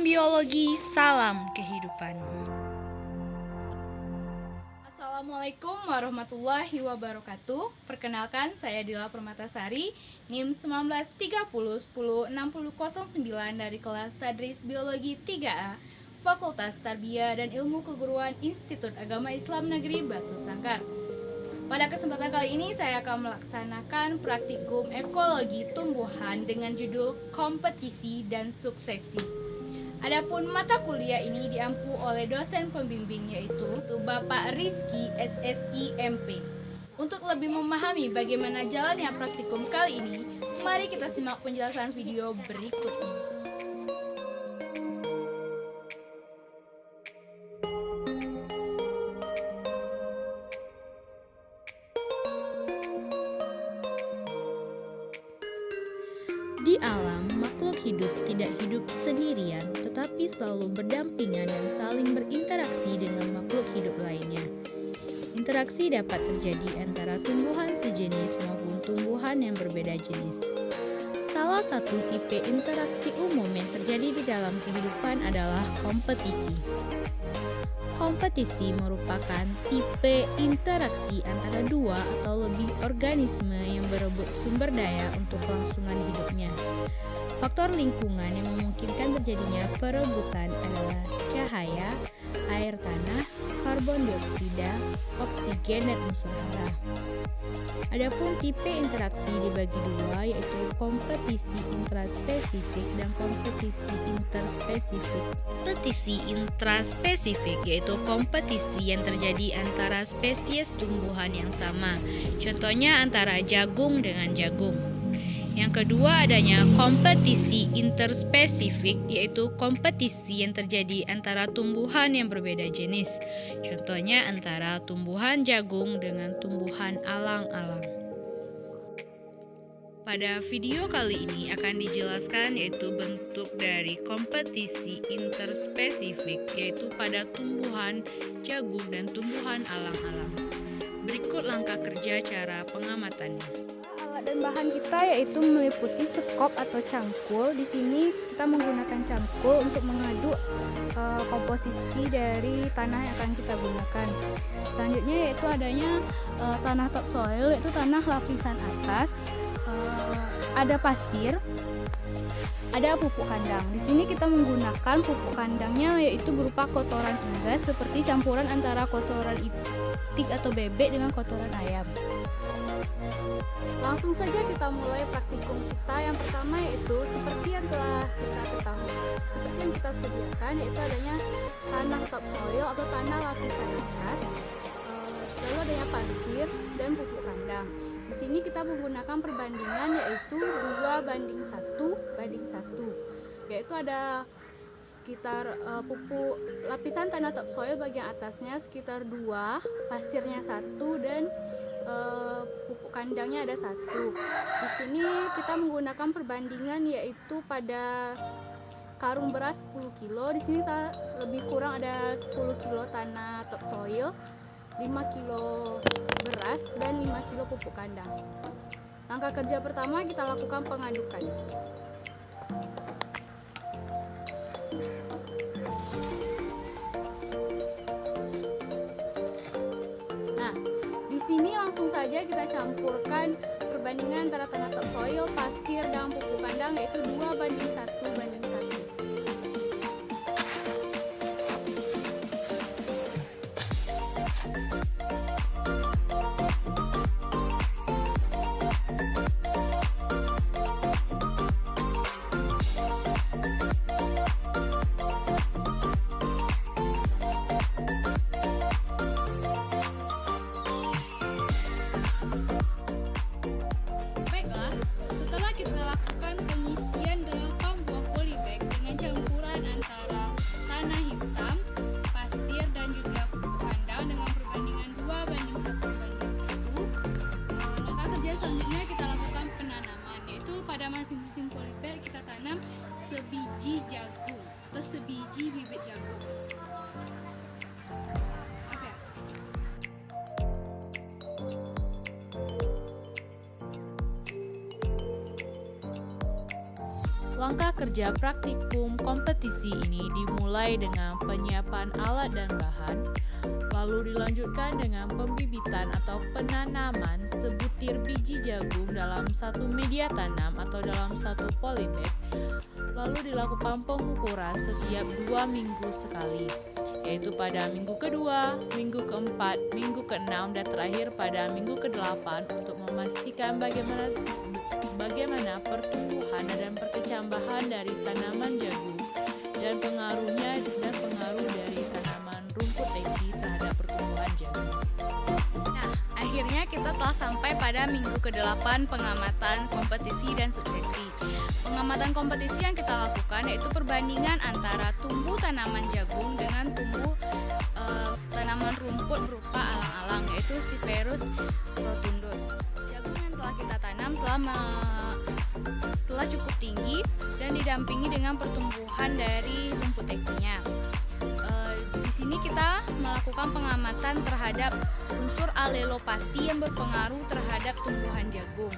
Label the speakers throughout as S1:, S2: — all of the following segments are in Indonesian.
S1: Biologi, salam kehidupan.
S2: Assalamualaikum warahmatullahi wabarakatuh. Perkenalkan, saya Dila Permatasari, NIM 1930106009 dari kelas Tadris Biologi 3A, Fakultas Tarbiyah dan Ilmu Keguruan Institut Agama Islam Negeri Batu Sangkar. Pada kesempatan kali ini saya akan melaksanakan praktikum ekologi tumbuhan dengan judul kompetisi dan suksesi. Adapun mata kuliah ini diampu oleh dosen pembimbing yaitu Bapak Rizky SSI MP. Untuk lebih memahami bagaimana jalannya praktikum kali ini, mari kita simak penjelasan video berikut ini.
S1: Di alam, makhluk hidup tidak hidup sendirian, tetapi selalu berdampingan dan saling berinteraksi dengan makhluk hidup lainnya. Interaksi dapat terjadi antara tumbuhan sejenis maupun tumbuhan yang berbeda jenis. Salah satu tipe interaksi umum yang terjadi di dalam kehidupan adalah kompetisi. Kompetisi merupakan tipe interaksi antara dua atau lebih organisme yang berebut sumber daya untuk kelangsungan hidupnya. Faktor lingkungan yang memungkinkan terjadinya perebutan adalah cahaya, air tanah, karbon dioksida, oksigen, dan unsur hara. Adapun tipe interaksi dibagi dua, yaitu kompetisi intraspesifik dan kompetisi interspesifik. Kompetisi intraspesifik yaitu kompetisi yang terjadi antara spesies tumbuhan yang sama, contohnya antara jagung dengan jagung. Yang kedua adanya kompetisi interspesifik, yaitu kompetisi yang terjadi antara tumbuhan yang berbeda jenis, contohnya antara tumbuhan jagung dengan tumbuhan alang-alang. Pada video kali ini akan dijelaskan yaitu bentuk dari kompetisi interspesifik, yaitu pada tumbuhan jagung dan tumbuhan alang-alang. Berikut langkah kerja cara pengamatannya.
S2: Alat dan bahan kita yaitu meliputi sekop atau cangkul. Di sini kita menggunakan cangkul untuk mengaduk komposisi dari tanah yang akan kita gunakan. Selanjutnya yaitu adanya tanah topsoil, yaitu tanah lapisan atas. Ada pasir, ada pupuk kandang. Di sini kita menggunakan pupuk kandangnya yaitu berupa kotoran unggas seperti campuran antara kotoran itik atau bebek dengan kotoran ayam. Langsung saja kita mulai praktikum kita. Yang pertama yaitu seperti yang telah kita ketahui, seperti yang kita sediakan yaitu adanya tanah topsoil atau tanah lapisan atas, lalu adanya pasir dan pupuk kandang. Di sini kita menggunakan perbandingan yaitu 2:1, yaitu ada sekitar pupuk lapisan tanah topsoil bagian atasnya sekitar 2, pasirnya 1, dan pupuk kandangnya ada 1. Di sini kita menggunakan perbandingan yaitu pada karung beras 10 kilo. Di sini lebih kurang ada 10 kilo tanah topsoil, 5 kilo beras, dan 5 kilo pupuk kandang. Langkah kerja pertama kita lakukan pengadukan. Nah, di sini langsung saja kita campurkan perbandingan antara tanah topsoil, pasir, dan pupuk kandang yaitu 2:1:1. Baiklah, setelah kita lakukan pengisian 8 buah polybag dengan campuran antara tanah hitam, pasir, dan juga pupuk kandang dengan perbandingan 2:1:1. Langkah kerja selanjutnya kita lakukan penanaman, yaitu pada masing-masing polybag kita tanam sebiji jagung atau sebiji bibit jagung.
S3: Langkah kerja praktikum kompetisi ini dimulai dengan penyiapan alat dan bahan, lalu dilanjutkan dengan pembibitan atau penanaman sebutir biji jagung dalam satu media tanam atau dalam satu polybag, lalu dilakukan pengukuran setiap 2 minggu sekali, yaitu pada minggu kedua, minggu keempat, minggu keenam, dan terakhir pada minggu ke-8 untuk memastikan bagaimana pertumbuhan dan perkecambahan dari tanaman jagung dan pengaruh dari tanaman rumput teki terhadap pertumbuhan jagung.
S2: Nah, akhirnya kita telah sampai pada minggu ke-8 pengamatan kompetisi dan suksesi. Pengamatan kompetisi yang kita lakukan yaitu perbandingan antara tumbuh tanaman jagung dengan tumbuh tanaman rumput berupa alang-alang, yaitu Cyperus rotundus. Jagung yang telah kita tanam telah cukup tinggi dan didampingi dengan pertumbuhan dari rumput tekinya. Di sini kita melakukan pengamatan terhadap unsur alelopati yang berpengaruh terhadap tumbuhan jagung.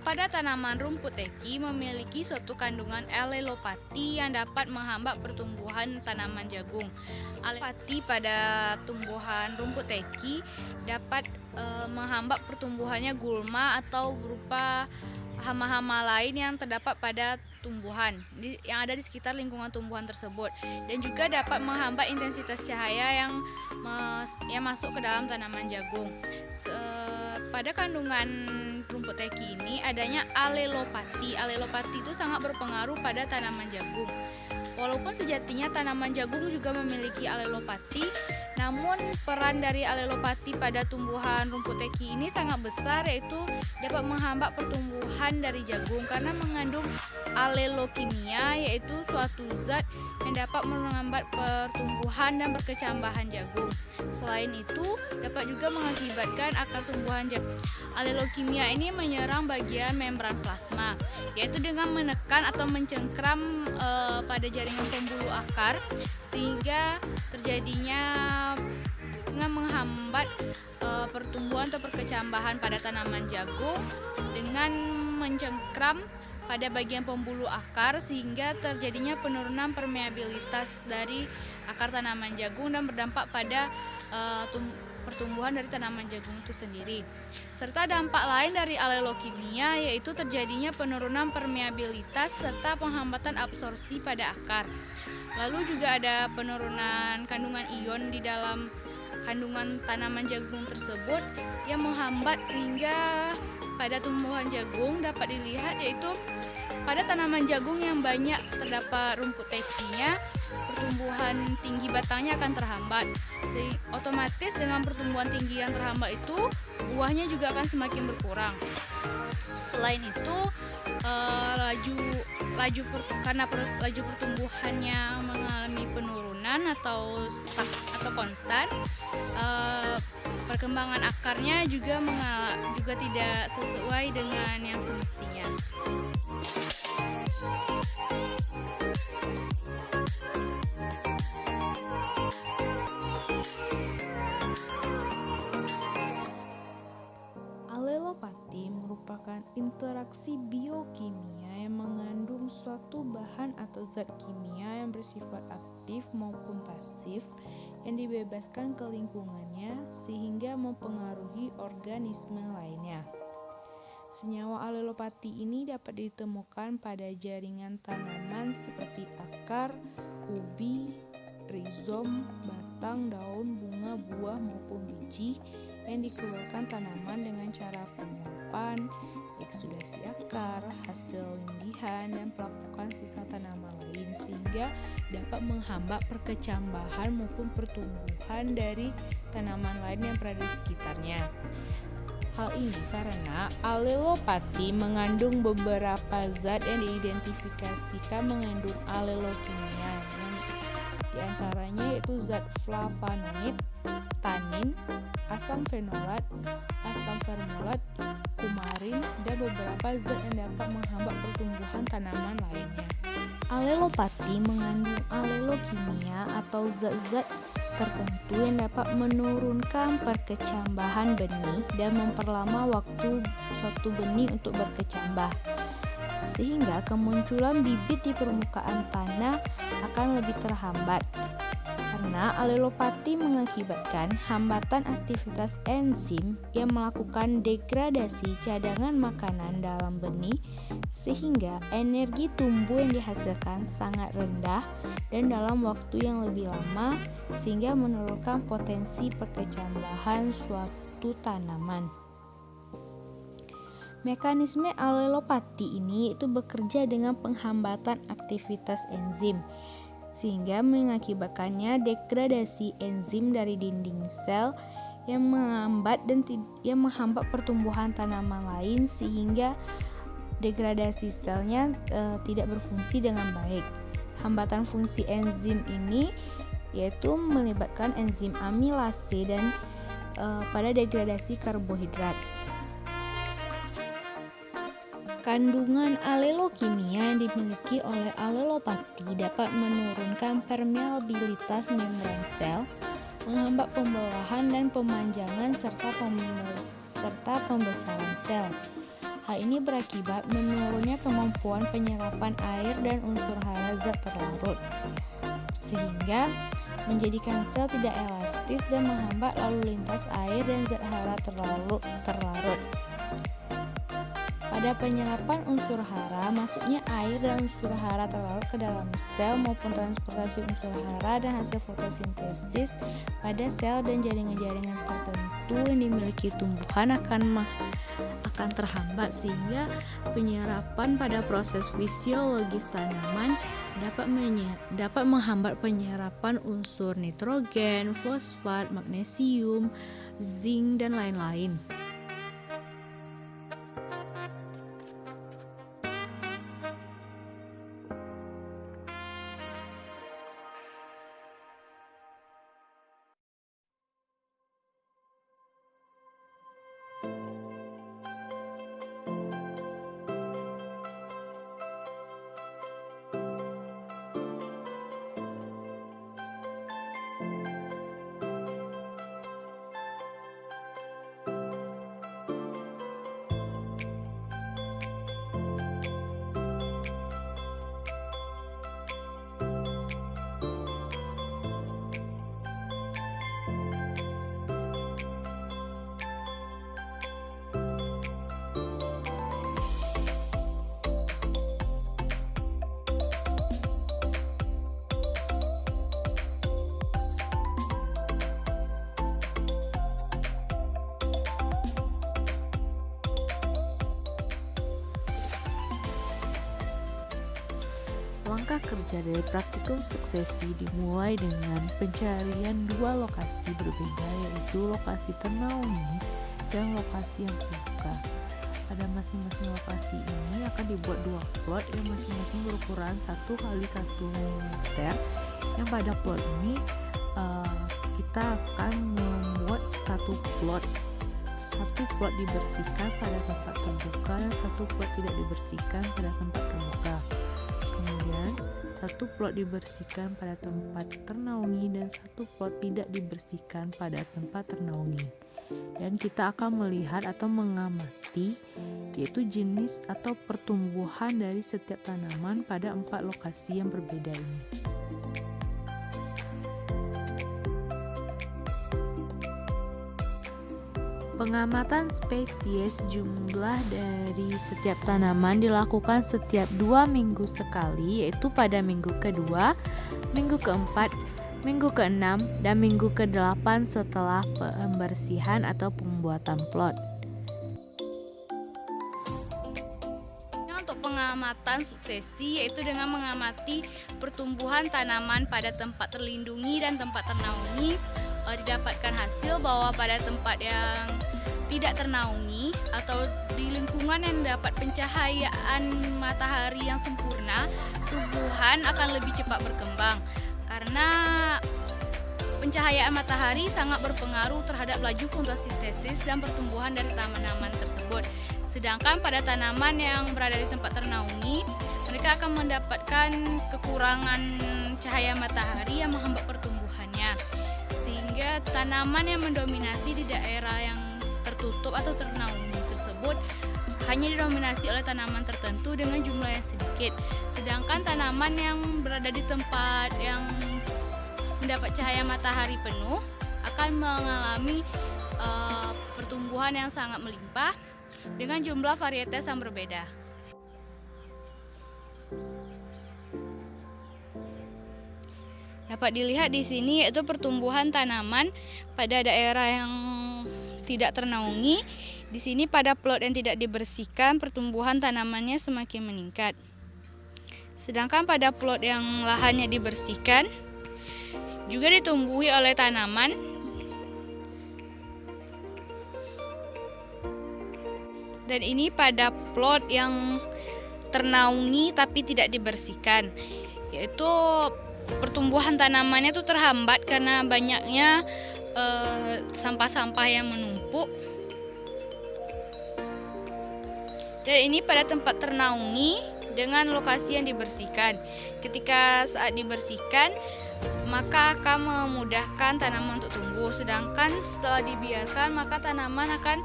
S2: Pada tanaman rumput teki memiliki suatu kandungan alelopati yang dapat menghambat pertumbuhan tanaman jagung. Alelopati pada tumbuhan rumput teki dapat menghambat pertumbuhannya gulma atau berupa hama-hama lain yang terdapat pada tumbuhan yang ada di sekitar lingkungan tumbuhan tersebut, dan juga dapat menghambat intensitas cahaya yang masuk ke dalam tanaman jagung. Pada kandungan rumput teki ini adanya alelopati. Alelopati itu sangat berpengaruh pada tanaman jagung. Walaupun sejatinya tanaman jagung juga memiliki alelopati, namun peran dari alelopati pada tumbuhan rumput teki ini sangat besar, yaitu dapat menghambat pertumbuhan dari jagung karena mengandung alelokimia, yaitu suatu zat yang dapat menghambat pertumbuhan dan berkecambahan jagung. Selain itu, dapat juga mengakibatkan akar tumbuhan jagung. Alelokimia ini menyerang bagian membran plasma, yaitu dengan menekan atau mencengkram pada jaringan pembuluh akar, sehingga terjadinya dengan menghambat pertumbuhan atau perkecambahan pada tanaman jagung dengan mencengkram pada bagian pembuluh akar, sehingga terjadinya penurunan permeabilitas dari akar tanaman jagung dan berdampak pada pertumbuhan dari tanaman jagung itu sendiri. Serta dampak lain dari alelokimia yaitu terjadinya penurunan permeabilitas serta penghambatan absorpsi pada akar. Lalu juga ada penurunan kandungan ion di dalam kandungan tanaman jagung tersebut yang menghambat, sehingga pada tumbuhan jagung dapat dilihat yaitu pada tanaman jagung yang banyak terdapat rumput tekinya, pertumbuhan tinggi batangnya akan terhambat. Otomatis dengan pertumbuhan tinggi yang terhambat itu, buahnya juga akan semakin berkurang. Selain itu, karena laju pertumbuhannya mengalami penurunan atau stuck atau konstan, perkembangan akarnya juga tidak sesuai dengan yang semestinya.
S1: Alelopati merupakan interaksi biokimia yang mengandung suatu bahan atau zat kimia yang bersifat aktif maupun pasif yang dibebaskan ke lingkungannya sehingga mempengaruhi organisme lainnya. Senyawa alelopati ini dapat ditemukan pada jaringan tanaman seperti akar, ubi, rizom, batang, daun, bunga, buah maupun biji yang dikeluarkan tanaman dengan cara penguapan, eksudasi akar, hasil lindihan, dan pelapukan sisa tanaman lain, sehingga dapat menghambat perkecambahan maupun pertumbuhan dari tanaman lain yang berada di sekitarnya. Hal ini karena alelopati mengandung beberapa zat yang diidentifikasikan mengandung alelokimia, yang diantaranya yaitu zat flavonoid, tanin, asam fenolat, asam fermolat, kumarin, dan beberapa zat yang dapat menghambat pertumbuhan tanaman lainnya. Alelopati mengandung alelokimia atau zat-zat tertentu yang dapat menurunkan perkecambahan benih dan memperlama waktu suatu benih untuk berkecambah. sehingga kemunculan bibit di permukaan tanah akan lebih terhambat. Karena alelopati mengakibatkan hambatan aktivitas enzim yang melakukan degradasi cadangan makanan dalam benih, sehingga energi tumbuh yang dihasilkan sangat rendah dan dalam waktu yang lebih lama, sehingga menurunkan potensi perkecambahan suatu tanaman. Mekanisme alelopati ini itu bekerja dengan penghambatan aktivitas enzim, sehingga mengakibatkannya degradasi enzim dari dinding sel yang menghambat pertumbuhan tanaman lain, sehingga degradasi selnya tidak berfungsi dengan baik. Hambatan fungsi enzim ini yaitu melibatkan enzim amilase dan pada degradasi karbohidrat. Kandungan alelokimia yang dimiliki oleh alelopati dapat menurunkan permeabilitas membran sel, menghambat pembelahan dan pemanjangan serta pembesaran sel. Hal ini berakibat menurunnya kemampuan penyerapan air dan unsur hara zat terlarut, sehingga menjadikan sel tidak elastis dan menghambat lalu lintas air dan zat hara terlarut. Pada penyerapan unsur hara, masuknya air dan unsur hara terlarut ke dalam sel maupun transportasi unsur hara dan hasil fotosintesis pada sel dan jaringan-jaringan tertentu yang dimiliki tumbuhan akan terhambat, sehingga penyerapan pada proses fisiologis tanaman dapat menghambat penyerapan unsur nitrogen, fosfat, magnesium, zinc, dan lain-lain. Langkah kerja dari praktikum suksesi dimulai dengan pencarian dua lokasi berbeda, yaitu lokasi ternaungi dan lokasi yang terbuka. Pada masing-masing lokasi ini akan dibuat dua plot yang masing-masing berukuran 1 kali 1 meter. Yang pada plot ini kita akan membuat satu plot dibersihkan pada tempat terbuka dan satu plot tidak dibersihkan pada tempat terbuka. Kemudian satu plot dibersihkan pada tempat ternaungi dan satu plot tidak dibersihkan pada tempat ternaungi. Dan kita akan melihat atau mengamati yaitu jenis atau pertumbuhan dari setiap tanaman pada 4 lokasi yang berbeda ini. Pengamatan spesies jumlah dari setiap tanaman dilakukan setiap 2 minggu sekali, yaitu pada minggu kedua, minggu keempat, minggu ke-6, dan minggu ke-8 setelah pembersihan atau pembuatan plot.
S2: Untuk pengamatan suksesi yaitu dengan mengamati pertumbuhan tanaman pada tempat terlindungi dan tempat ternaungi, didapatkan hasil bahwa pada tempat yang tidak ternaungi atau di lingkungan yang dapat pencahayaan matahari yang sempurna, tumbuhan akan lebih cepat berkembang karena pencahayaan matahari sangat berpengaruh terhadap laju fotosintesis dan pertumbuhan dari tanaman tersebut. Sedangkan pada tanaman yang berada di tempat ternaungi, mereka akan mendapatkan kekurangan cahaya matahari yang menghambat pertumbuhannya. Sehingga tanaman yang mendominasi di daerah yang tertutup atau ternaungi tersebut hanya didominasi oleh tanaman tertentu dengan jumlah yang sedikit. Sedangkan tanaman yang berada di tempat yang mendapat cahaya matahari penuh akan mengalami pertumbuhan yang sangat melimpah dengan jumlah varietas yang berbeda. Dapat dilihat di sini yaitu pertumbuhan tanaman pada daerah yang tidak ternaungi. Di sini pada plot yang tidak dibersihkan, pertumbuhan tanamannya semakin meningkat. Sedangkan pada plot yang lahannya dibersihkan juga ditumbuhi oleh tanaman. Dan ini pada plot yang ternaungi tapi tidak dibersihkan, yaitu pertumbuhan tanamannya itu terhambat karena banyaknya sampah-sampah yang menumpuk. Dan ini pada tempat ternaungi dengan lokasi yang dibersihkan. Ketika saat dibersihkan, maka akan memudahkan tanaman untuk tumbuh. Sedangkan setelah dibiarkan, maka tanaman akan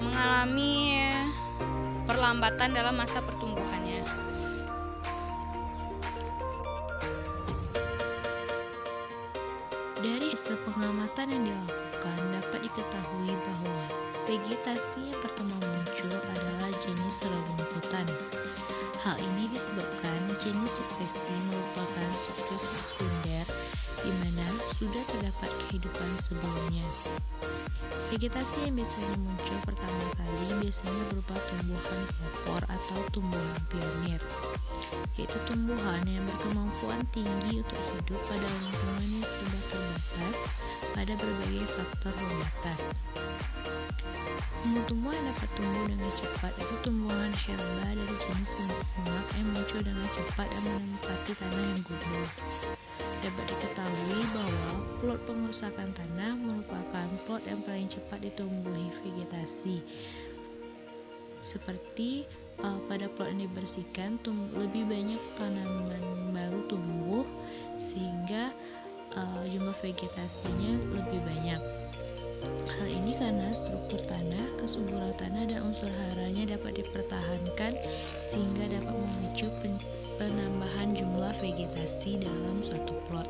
S2: mengalami perlambatan dalam masa pertumbuhannya.
S1: Dari hasil pengamatan yang dilakukan dapat diketahui bahwa vegetasi yang pertama muncul adalah jenis rerumputan. Hal ini disebabkan jenis suksesi merupakan suksesi sekunder di mana sudah terdapat kehidupan sebelumnya. Vegetasi yang biasanya muncul pertama kali biasanya berupa tumbuhan pelopor atau tumbuhan pionir, yaitu tumbuhan yang berkemampuan tinggi untuk hidup pada lingkungan yang serba terbatas pada berbagai faktor pembatas. Tumbuh-tumbuhan yang dapat tumbuh dengan cepat itu tumbuhan herba dari jenis semak-semak yang muncul dengan cepat dan menempati tanah yang gundul. Dapat diketahui bahwa plot pengerusakan tanah merupakan plot yang paling cepat ditumbuhi vegetasi. Seperti pada plot yang dibersihkan, lebih banyak tanaman baru tumbuh sehingga jumlah vegetasinya lebih banyak. Hal ini karena struktur tanah, kesuburan tanah, dan unsur haranya dapat dipertahankan sehingga dapat memicu penambahan jumlah vegetasi dalam suatu plot.